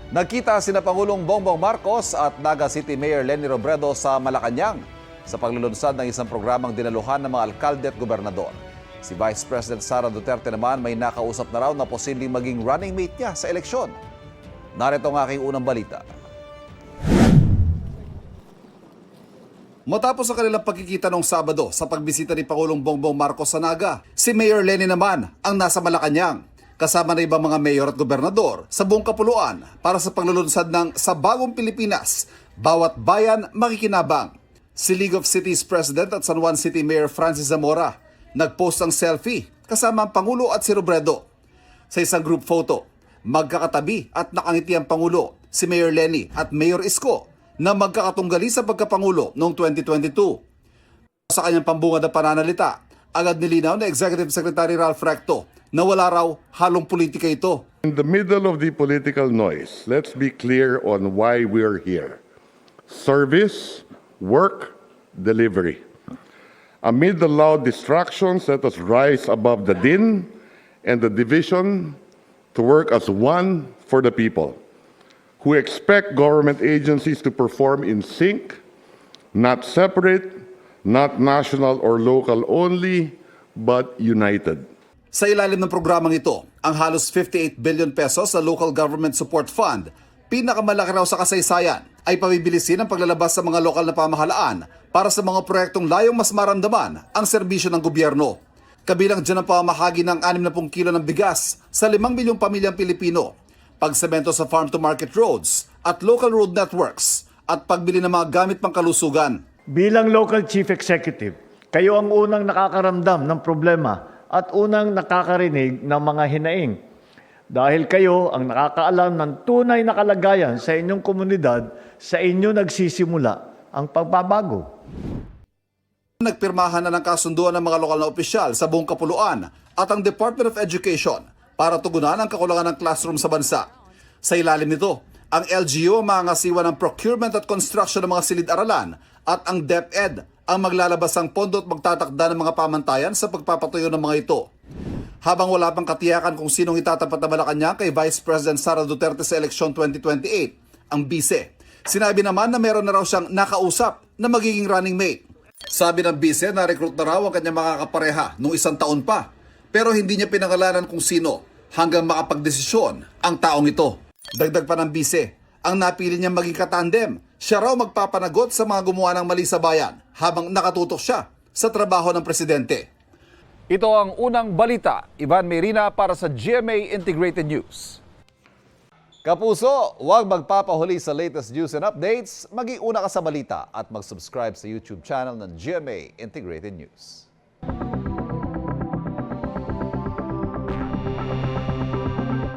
Nagkita sina Pangulong Bongbong Marcos at Naga City Mayor Leni Robredo sa Malacanang sa paglulunsad ng isang programang dinaluhan ng mga alkalde at gobernador. Si Vice President Sara Duterte naman may nakausap na raw na posibleng maging running mate niya sa eleksyon. Narito ang aking unang balita. Matapos ang kanilang pagkikita noong Sabado sa pagbisita ni Pangulong Bongbong Marcos sa Naga, si Mayor Leni naman ang nasa Malacanang kasama na ibang mga mayor at gobernador sa buong kapuluan para sa paglulunsad ng Sa Bagong Pilipinas, Bawat Bayan Makikinabang. Si League of Cities President at San Juan City Mayor Francis Zamora nagpost ng selfie kasama ang Pangulo at si Robredo. Sa isang group photo, magkakatabi at nakangiti ang Pangulo, si Mayor Leni at Mayor Isko na magkakatunggali sa pagkapangulo noong 2022. Sa kanyang pambungad na pananalita, agad nilinaw na Executive Secretary Ralph Recto na wala raw halong politika ito. In the middle of the political noise, let's be clear on why we're here. Service, work, delivery. Amid the loud distractions, let us rise above the din and the division to work as one for the people, who expect government agencies to perform in sync, not separate, not national or local only, but united. Sa ilalim ng programang ito, ang halos 58 billion pesos sa Local Government Support Fund, pinakamalaki raw sa kasaysayan, ay pabibilisin ang paglalabas sa mga lokal na pamahalaan para sa mga proyektong layong mas maramdaman ang serbisyo ng gobyerno. Kabilang dyan ang pamamahagi ng 60 kilo ng bigas sa 5 milyong pamilyang Pilipino, pagsemento sa farm-to-market roads at local road networks, at pagbili ng mga gamit pangkalusugan. Bilang local chief executive, kayo ang unang nakakaramdam ng problema at unang nakakarinig ng mga hinaing. Dahil kayo ang nakakaalam ng tunay na kalagayan sa inyong komunidad, sa inyo nagsisimula ang pagbabago. Nagpirmahan na ng kasunduan ng mga lokal na opisyal sa buong kapuluan at ang Department of Education para tugunan ang kakulangan ng classroom sa bansa. Sa ilalim nito, ang LGU ang mangangasiwa ng procurement at construction ng mga silid-aralan at ang DepEd ang maglalabas ng pondo at magtatakda ng mga pamantayan sa pagpapatuyo ng mga ito. Habang wala pang katiyakan kung sinong itatapat na Malacanang kay Vice President Sara Duterte sa eleksyon 2028, ang bise, sinabi naman na meron na raw siyang nakausap na magiging running mate. Sabi ng bise na recruit na raw ang kanyang makakapareha noong 1 taon pa, pero hindi niya pinangalanan kung sino hanggang makapagdesisyon ang taong ito. Dagdag pa ng bise, ang napili niyang maging katandem, siya raw magpapanagot sa mga gumawa ng mali sa bayan habang nakatutok siya sa trabaho ng presidente. Ito ang unang balita. Ivan Mayrina para sa GMA Integrated News. Kapuso, huwag magpapahuli sa latest news and updates. Maging una ka sa balita at mag-subscribe sa YouTube channel ng GMA Integrated News.